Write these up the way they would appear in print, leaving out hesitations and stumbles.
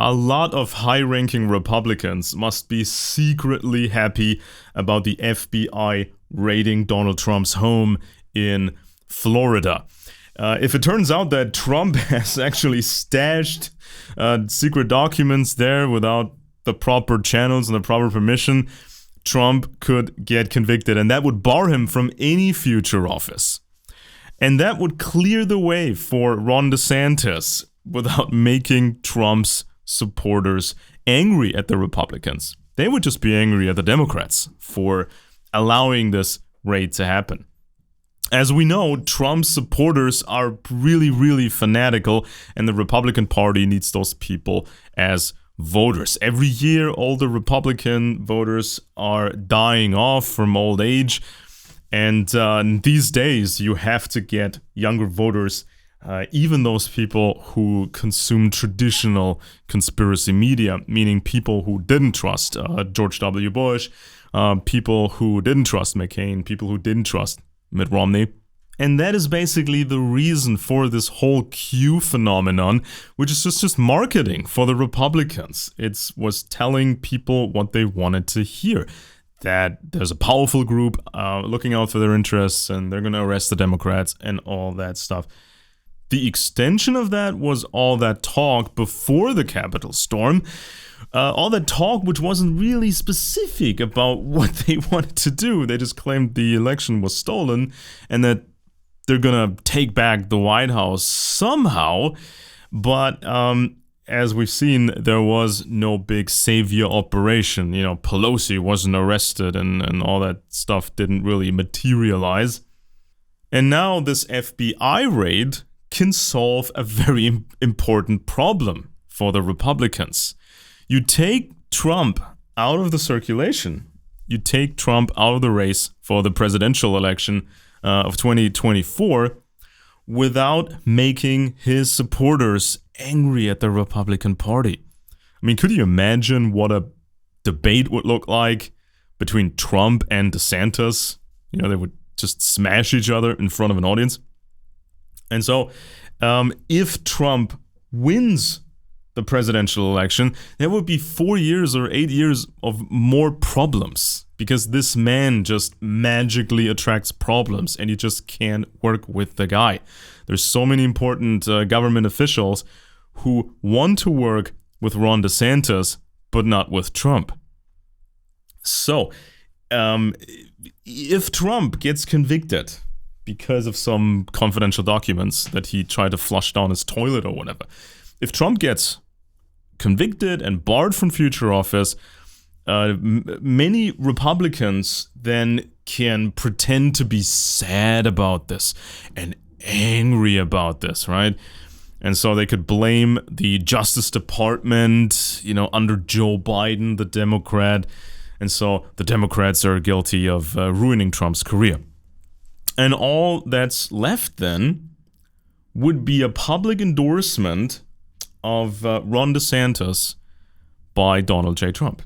a lot of high-ranking Republicans must be secretly happy about the FBI raiding Donald Trump's home in Florida. If it turns out that Trump has actually stashed secret documents there without the proper channels and the proper permission, Trump could get convicted, and that would bar him from any future office. And that would clear the way for Ron DeSantis without making Trump's supporters angry at the Republicans. They would just be angry at the Democrats for allowing this raid to happen. As we know, Trump's supporters are really, really fanatical, and the Republican Party needs those people as voters. Every year, all the Republican voters are dying off from old age, and these days, you have to get younger voters, even those people who consume traditional conspiracy media, meaning people who didn't trust George W. Bush, people who didn't trust McCain, people who didn't trust Mitt Romney. And that is basically the reason for this whole Q phenomenon, which is just marketing for the Republicans. It was telling people what they wanted to hear, that there's a powerful group looking out for their interests and they're going to arrest the Democrats and all that stuff. The extension of that was all that talk before the Capitol storm. All that talk which wasn't really specific about what they wanted to do. They just claimed the election was stolen and that they're going to take back the White House somehow. But as we've seen, there was no big savior operation. You know, Pelosi wasn't arrested and all that stuff didn't really materialize. And now this FBI raid can solve a very important problem for the Republicans. You take Trump out of the circulation. You take Trump out of the race for the presidential election of 2024 without making his supporters angry at the Republican Party. I mean, could you imagine what a debate would look like between Trump and DeSantis? You know, they would just smash each other in front of an audience. And so, if Trump wins the presidential election, there would be 4 years or 8 years of more problems because this man just magically attracts problems and you just can't work with the guy. There's so many important government officials who want to work with Ron DeSantis, but not with Trump. So, if Trump gets convicted because of some confidential documents that he tried to flush down his toilet or whatever, if Trump gets convicted and barred from future office, many Republicans then can pretend to be sad about this and angry about this, right? And so they could blame the Justice Department, you know, under Joe Biden, the Democrat. And so the Democrats are guilty of ruining Trump's career. And all that's left then would be a public endorsement of Ron DeSantis by Donald J. Trump.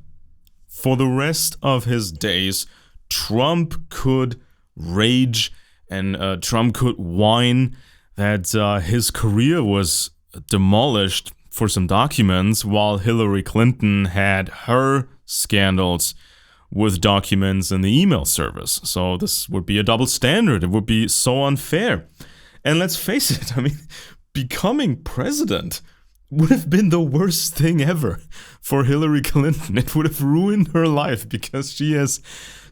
For the rest of his days, Trump could rage and Trump could whine that his career was demolished for some documents while Hillary Clinton had her scandals with documents in the email service. So this would be a double standard. It would be so unfair. And let's face it, I mean, becoming president would have been the worst thing ever for Hillary Clinton. It would have ruined her life because she has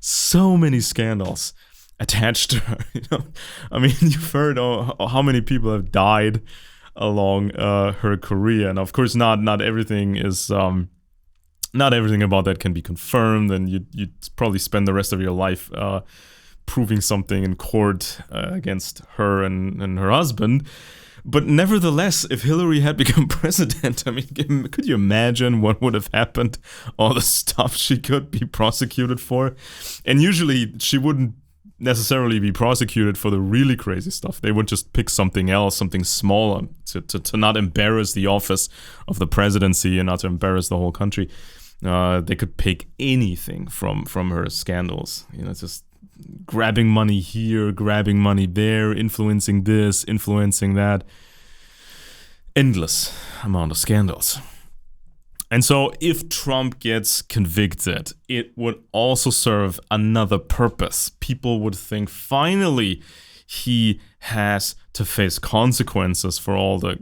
so many scandals attached to her. You know? I mean, you've heard how many people have died along her career, and of course, not everything is not everything about that can be confirmed, and you'd probably spend the rest of your life proving something in court against her and her husband. But nevertheless, if Hillary had become president, I mean, could you imagine what would have happened? All the stuff she could be prosecuted for. And usually she wouldn't necessarily be prosecuted for the really crazy stuff. They would just pick something else, something smaller, to not embarrass the office of the presidency and not to embarrass the whole country. They could pick anything from her scandals. You know, just grabbing money here, grabbing money there, influencing this, influencing that. Endless amount of scandals. And so if Trump gets convicted, it would also serve another purpose. People would think finally he has to face consequences for all the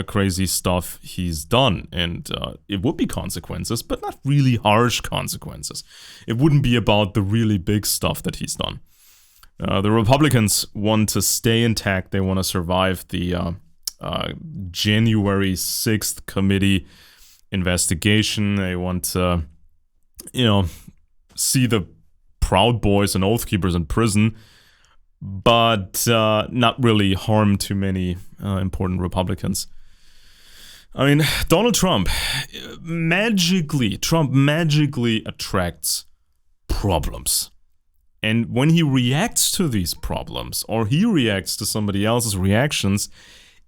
crazy stuff he's done. And it would be consequences, but not really harsh consequences. It wouldn't be about the really big stuff that he's done. The Republicans want to stay intact. They want to survive the January 6th committee investigation. They want to, see the Proud Boys and Oath Keepers in prison, but not really harm too many important Republicans. I mean, Donald Trump magically attracts problems. And when he reacts to these problems, or he reacts to somebody else's reactions,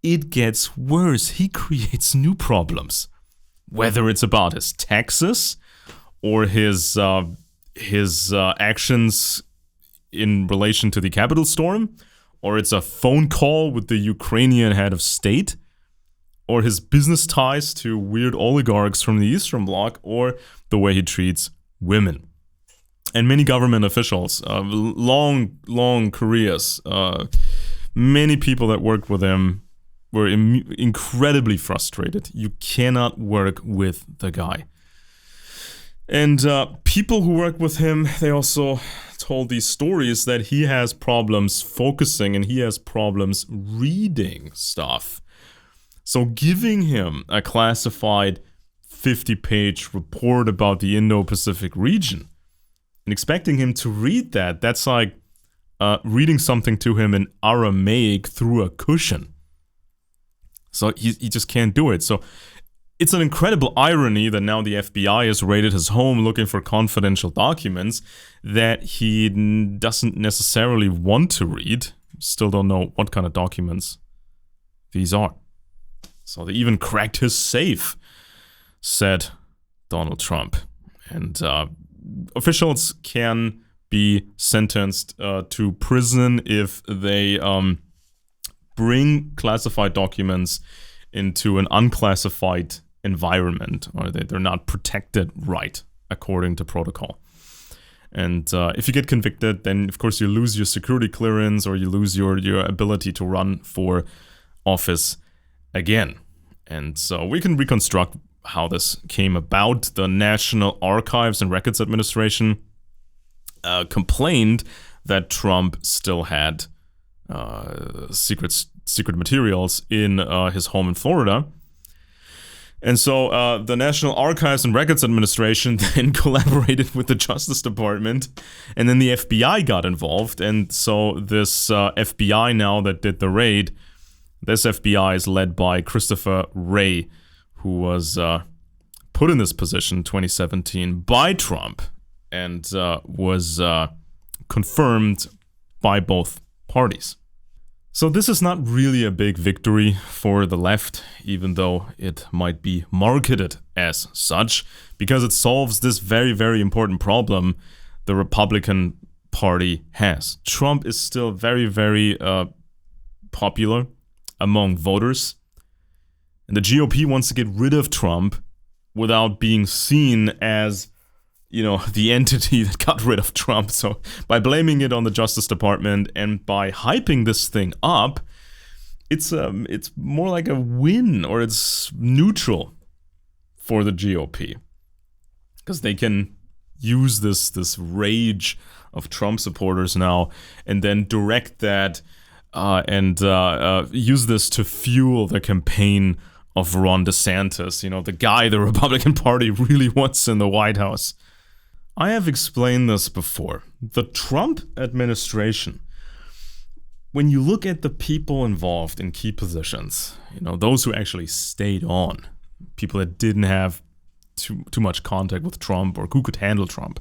it gets worse. He creates new problems. Whether it's about his taxes or his actions in relation to the Capitol storm, or it's a phone call with the Ukrainian head of state, or his business ties to weird oligarchs from the Eastern Bloc, or the way he treats women. And many government officials, long careers, many people that worked with him were incredibly frustrated. You cannot work with the guy. And people who work with him, they also told these stories that he has problems focusing and he has problems reading stuff. So giving him a classified 50-page report about the Indo-Pacific region and expecting him to read that, that's like reading something to him in Aramaic through a cushion. So he just can't do it. So it's an incredible irony that now the FBI has raided his home looking for confidential documents that he doesn't necessarily want to read. Still don't know what kind of documents these are. So they even cracked his safe, said Donald Trump. And officials can be sentenced to prison if they bring classified documents into an unclassified environment, or they're not protected right according to protocol. And if you get convicted, then of course you lose your security clearance, or you lose your ability to run for office again. And so we can reconstruct how this came about. The National Archives and Records Administration complained that Trump still had secret materials in his home in Florida. And so the National Archives and Records Administration then collaborated with the Justice Department, and then the FBI got involved. And so this FBI now that did the raid, this FBI is led by Christopher Wray, who was put in this position in 2017 by Trump and was confirmed by both parties. So this is not really a big victory for the left, even though it might be marketed as such, because it solves this very, very important problem the Republican Party has. Trump is still very, very popular among voters, and the GOP wants to get rid of Trump without being seen as, the entity that got rid of Trump. So by blaming it on the Justice Department and by hyping this thing up, it's more like a win, or it's neutral for the GOP, because they can use this rage of Trump supporters now and then direct that and use this to fuel the campaign of Ron DeSantis, the guy the Republican Party really wants in the White House. I have explained this before. The Trump administration, when you look at the people involved in key positions, those who actually stayed on, people that didn't have too much contact with Trump or who could handle Trump.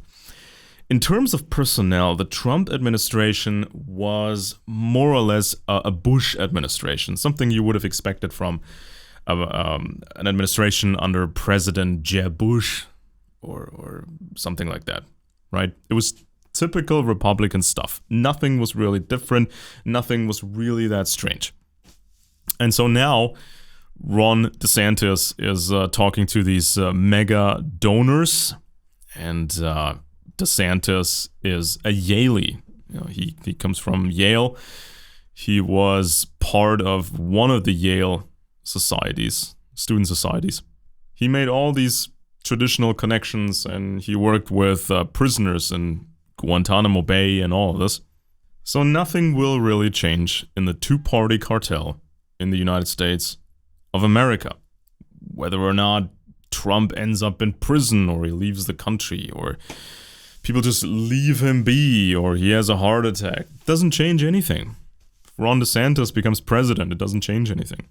In terms of personnel, the Trump administration was more or less a Bush administration, something you would have expected from an administration under President Jeb Bush, or something like that, right? It was typical Republican stuff. Nothing was really different. Nothing was really that strange. And so now Ron DeSantis is talking to these mega donors, and DeSantis is a Yalie. He comes from Yale. He was part of one of the Yale societies, student societies. He made all these traditional connections, and he worked with prisoners in Guantanamo Bay and all of this. So nothing will really change in the two-party cartel in the United States of America. Whether or not Trump ends up in prison, or he leaves the country, or people just leave him be, or he has a heart attack, it doesn't change anything. If Ron DeSantis becomes president, it doesn't change anything.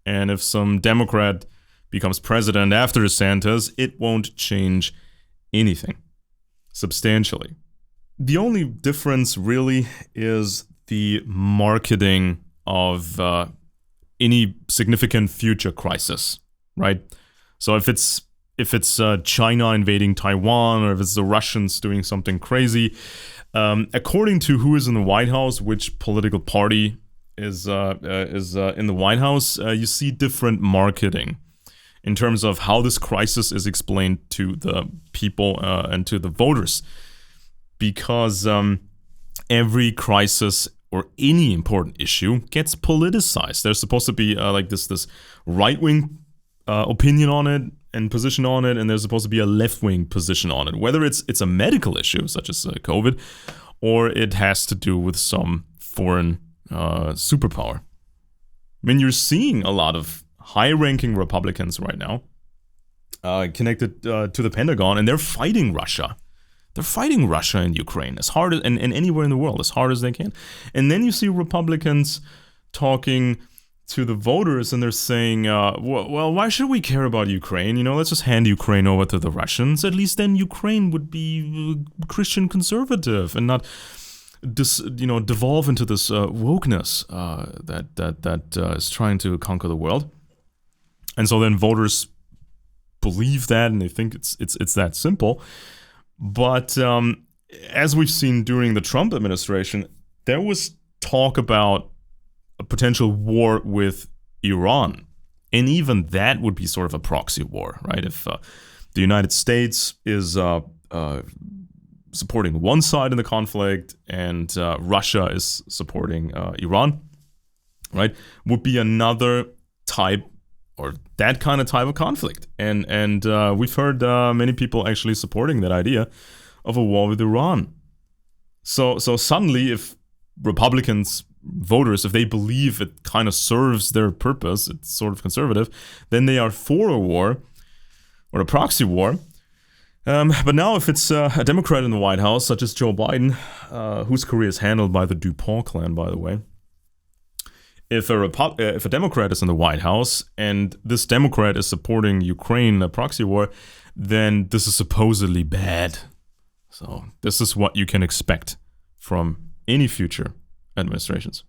And if some Democrat becomes president after DeSantis, it won't change anything substantially. The only difference really is the marketing of any significant future crisis, right? So if it's China invading Taiwan, or if it's the Russians doing something crazy, according to who is in the White House, which political party is in the White House, you see different marketing in terms of how this crisis is explained to the people and to the voters. Because every crisis or any important issue gets politicized. There's supposed to be like this right-wing opinion on it and position on it, and there's supposed to be a left-wing position on it. Whether it's a medical issue, such as COVID, or it has to do with some foreign superpower. I mean, you're seeing a lot of high-ranking Republicans right now connected to the Pentagon, and they're fighting Russia. They're fighting Russia and Ukraine as hard as, and anywhere in the world as hard as they can. And then you see Republicans talking to the voters, and they're saying, well, why should we care about Ukraine? Let's just hand Ukraine over to the Russians. At least then Ukraine would be Christian conservative and not devolve into this wokeness that is trying to conquer the world. And so then voters believe that, and they think it's that simple. But as we've seen during the Trump administration, there was talk about a potential war with Iran. And even that would be sort of a proxy war, right? If the United States is supporting one side in the conflict and Russia is supporting Iran, right? Would be another type, or that kind of type of conflict. And we've heard many people actually supporting that idea of a war with Iran. So suddenly, if Republicans, voters, if they believe it kind of serves their purpose, it's sort of conservative, then they are for a war or a proxy war. But now if it's a Democrat in the White House, such as Joe Biden, whose career is handled by the DuPont clan, by the way, if a Democrat is in the White House and this Democrat is supporting Ukraine, a proxy war, then this is supposedly bad. So this is what you can expect from any future administrations.